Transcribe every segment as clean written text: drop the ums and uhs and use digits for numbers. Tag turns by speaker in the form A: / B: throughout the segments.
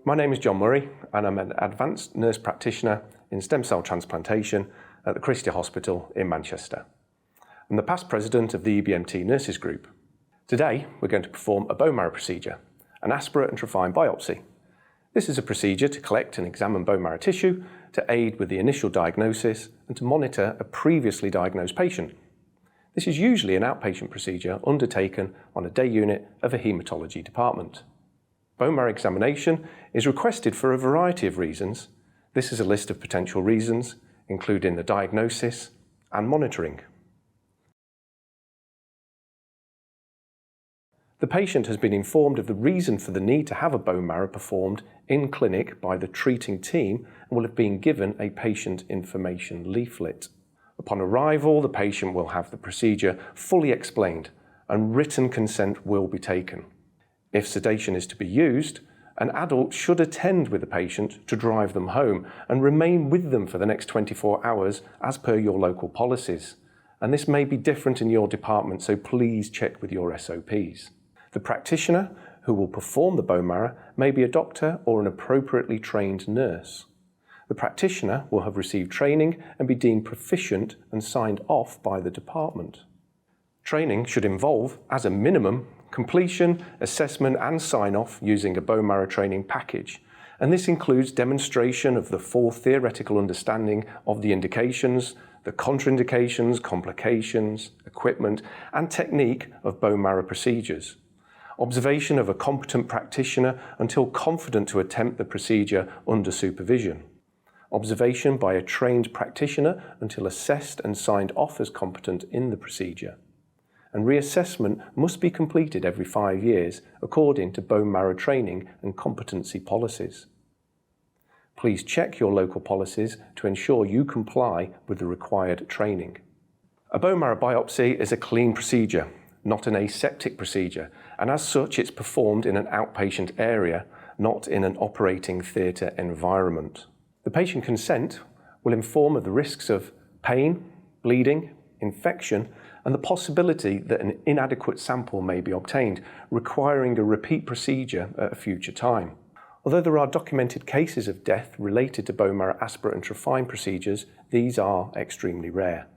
A: My name is John Murray and I'm an advanced nurse practitioner in stem cell transplantation at the Christie Hospital in Manchester. I'm the past president of the EBMT Nurses Group. Today we're going to perform a bone marrow procedure, an aspirate and trephine biopsy. This is a procedure to collect and examine bone marrow tissue to aid with the initial diagnosis and to monitor a previously diagnosed patient. This is usually an outpatient procedure undertaken on a day unit of a haematology department. Bone marrow examination is requested for a variety of reasons. This is a list of potential reasons, including the diagnosis and monitoring. The patient has been informed of the reason for the need to have a bone marrow performed in clinic by the treating team and will have been given a patient information leaflet. Upon arrival, the patient will have the procedure fully explained and written consent will be taken. If sedation is to be used, an adult should attend with the patient to drive them home and remain with them for the next 24 hours as per your local policies. And this may be different in your department, so please check with your SOPs. The practitioner who will perform the bone marrow may be a doctor or an appropriately trained nurse. The practitioner will have received training and be deemed proficient and signed off by the department. Training should involve, as a minimum, completion, assessment and sign-off using a bone marrow training package. And this includes demonstration of the full theoretical understanding of the indications, the contraindications, complications, equipment and technique of bone marrow procedures. Observation of a competent practitioner until confident to attempt the procedure under supervision. Observation by a trained practitioner until assessed and signed off as competent in the procedure. And reassessment must be completed every 5 years according to bone marrow training and competency policies. Please check your local policies to ensure you comply with the required training. A bone marrow biopsy is a clean procedure, not an aseptic procedure, and as such it's performed in an outpatient area, not in an operating theatre environment. The patient consent will inform of the risks of pain, bleeding, infection, and the possibility that an inadequate sample may be obtained, requiring a repeat procedure at a future time. Although there are documented cases of death related to bone marrow aspirate and trephine procedures, these are extremely rare.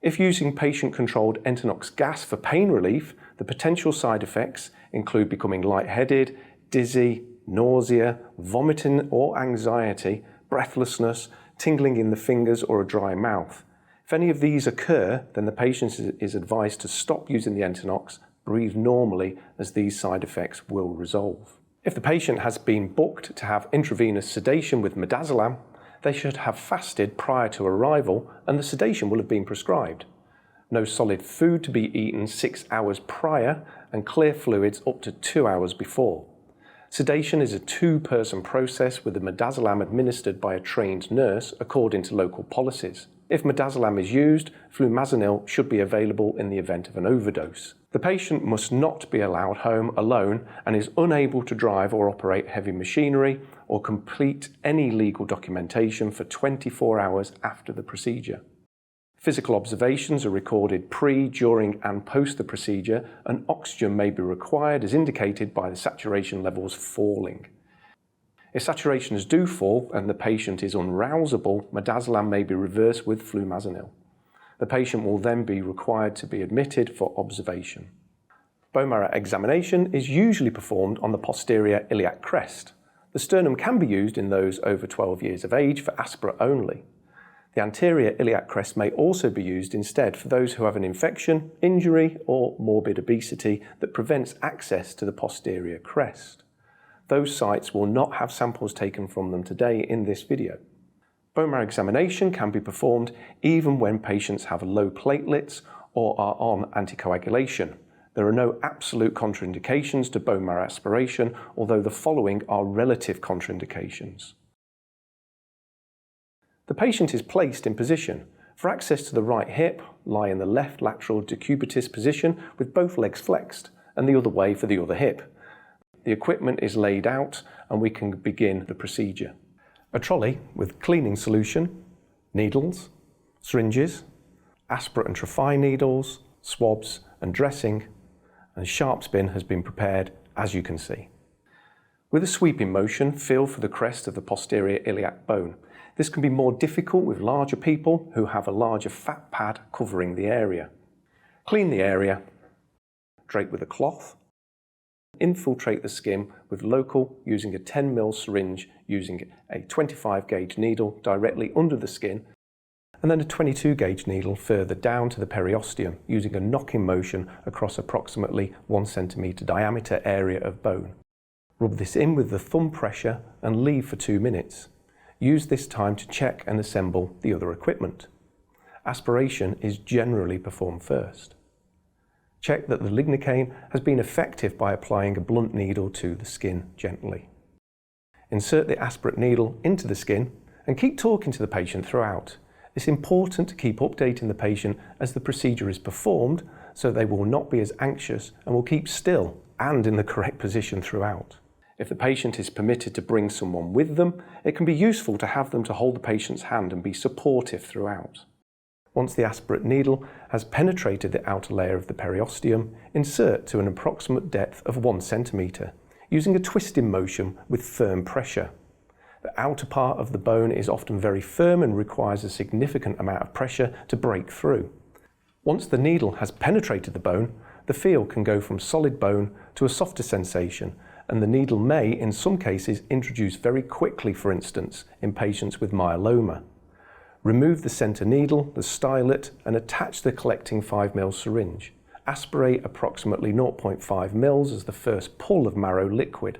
A: If using patient-controlled Entonox gas for pain relief, the potential side effects include becoming lightheaded, dizzy, nausea, vomiting or anxiety, breathlessness, tingling in the fingers or a dry mouth. If any of these occur, then the patient is advised to stop using the Entonox, breathe normally, as these side effects will resolve. If the patient has been booked to have intravenous sedation with midazolam, they should have fasted prior to arrival and the sedation will have been prescribed. No solid food to be eaten 6 hours prior and clear fluids up to 2 hours before. Sedation is a 2-person process with the midazolam administered by a trained nurse according to local policies. If midazolam is used, flumazenil should be available in the event of an overdose. The patient must not be allowed home alone and is unable to drive or operate heavy machinery or complete any legal documentation for 24 hours after the procedure. Physical observations are recorded pre, during and post the procedure, and oxygen may be required as indicated by the saturation levels falling. If saturations do fall and the patient is unrousable, midazolam may be reversed with flumazenil. The patient will then be required to be admitted for observation. Bone marrow examination is usually performed on the posterior iliac crest. The sternum can be used in those over 12 years of age for aspirate only. The anterior iliac crest may also be used instead for those who have an infection, injury or morbid obesity that prevents access to the posterior crest. Those sites will not have samples taken from them today in this video. Bone marrow examination can be performed even when patients have low platelets or are on anticoagulation. There are no absolute contraindications to bone marrow aspiration, although the following are relative contraindications. The patient is placed in position. For access to the right hip, lie in the left lateral decubitus position with both legs flexed, and the other way for the other hip. The equipment is laid out and we can begin the procedure. A trolley with cleaning solution, needles, syringes, aspirate and trephine needles, swabs and dressing, and sharps bin has been prepared, as you can see. With a sweeping motion, feel for the crest of the posterior iliac bone. This can be more difficult with larger people who have a larger fat pad covering the area. Clean the area, drape with a cloth, infiltrate the skin with local using a 10 ml syringe using a 25 gauge needle directly under the skin, and then a 22 gauge needle further down to the periosteum using a knocking motion across approximately 1 centimeter diameter area of bone. Rub this in with the thumb pressure and leave for 2 minutes. Use this time to check and assemble the other equipment. Aspiration is generally performed first. Check that the lignocaine has been effective by applying a blunt needle to the skin gently. Insert the aspirate needle into the skin and keep talking to the patient throughout. It's important to keep updating the patient as the procedure is performed so they will not be as anxious and will keep still and in the correct position throughout. If the patient is permitted to bring someone with them, it can be useful to have them to hold the patient's hand and be supportive throughout. Once the aspirate needle has penetrated the outer layer of the periosteum, insert to an approximate depth of 1 centimeter, using a twisting motion with firm pressure. The outer part of the bone is often very firm and requires a significant amount of pressure to break through. Once the needle has penetrated the bone, the feel can go from solid bone to a softer sensation, and the needle may, in some cases, introduce very quickly, for instance, in patients with myeloma. Remove the center needle, the stylet, and attach the collecting 5 ml syringe. Aspirate approximately 0.5 ml as the first pull of marrow liquid.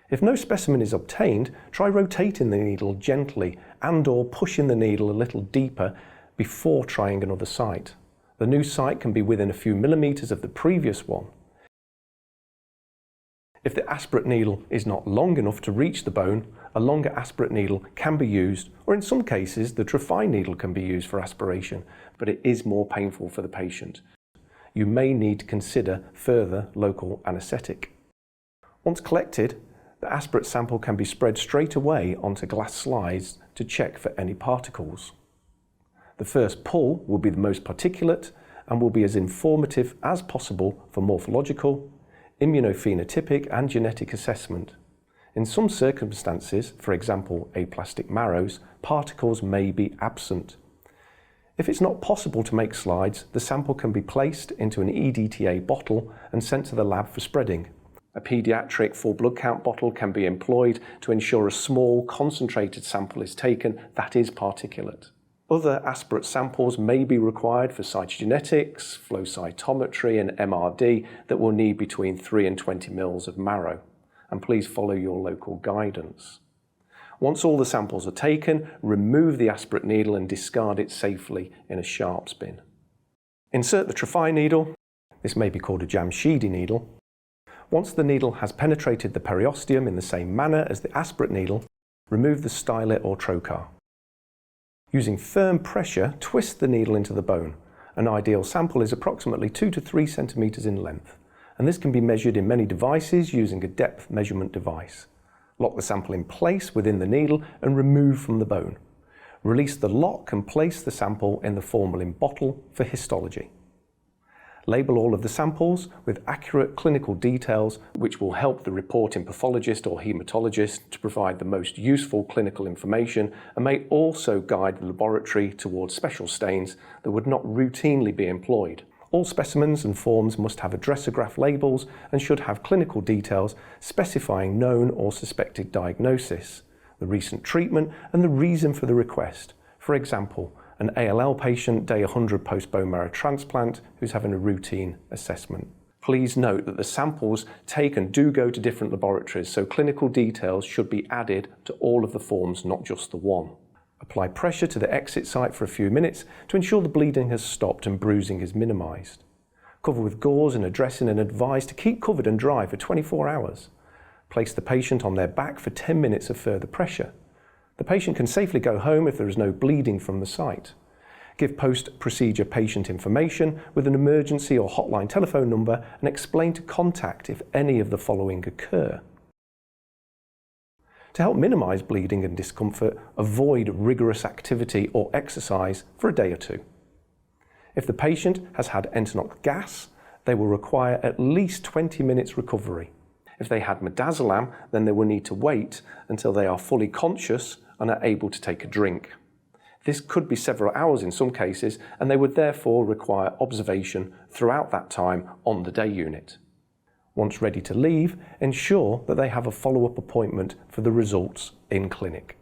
A: If no specimen is obtained, try rotating the needle gently and/or pushing the needle a little deeper before trying another site. The new site can be within a few millimeters of the previous one. If the aspirate needle is not long enough to reach the bone, a longer aspirate needle can be used, or in some cases the Trephine needle can be used for aspiration, but it is more painful for the patient. You may need to consider further local anaesthetic. Once collected, the aspirate sample can be spread straight away onto glass slides to check for any particles. The first pull will be the most particulate and will be as informative as possible for morphological, immunophenotypic and genetic assessment. In some circumstances, for example aplastic marrows, particles may be absent. If it's not possible to make slides, the sample can be placed into an EDTA bottle and sent to the lab for spreading. A paediatric full blood count bottle can be employed to ensure a small concentrated sample is taken that is particulate. Other aspirate samples may be required for cytogenetics, flow cytometry and MRD that will need between 3 and 20 ml of marrow. And please follow your local guidance. Once all the samples are taken, remove the aspirate needle and discard it safely in a sharps bin. Insert the Trephine needle. This may be called a Jamshidi needle. Once the needle has penetrated the periosteum in the same manner as the aspirate needle, remove the stylet or trocar. Using firm pressure, twist the needle into the bone. An ideal sample is approximately 2 to 3 centimeters in length, and this can be measured in many devices using a depth measurement device. Lock the sample in place within the needle and remove from the bone. Release the lock and place the sample in the formalin bottle for histology. Label all of the samples with accurate clinical details which will help the reporting pathologist or haematologist to provide the most useful clinical information and may also guide the laboratory towards special stains that would not routinely be employed. All specimens and forms must have addressograph labels and should have clinical details specifying known or suspected diagnosis, the recent treatment and the reason for the request. For example, an ALL patient day 100 post-bone marrow transplant who's having a routine assessment. Please note that the samples taken do go to different laboratories, so clinical details should be added to all of the forms, not just the one. Apply pressure to the exit site for a few minutes to ensure the bleeding has stopped and bruising is minimised. Cover with gauze and a dressing and advise to keep covered and dry for 24 hours. Place the patient on their back for 10 minutes of further pressure. The patient can safely go home if there is no bleeding from the site. Give post-procedure patient information with an emergency or hotline telephone number and explain to contact if any of the following occur. To help minimise bleeding and discomfort, avoid rigorous activity or exercise for a day or two. If the patient has had enterococcal gas, they will require at least 20 minutes recovery. If they had midazolam, then they will need to wait until they are fully conscious and are able to take a drink. This could be several hours in some cases, and they would therefore require observation throughout that time on the day unit. Once ready to leave, ensure that they have a follow-up appointment for the results in clinic.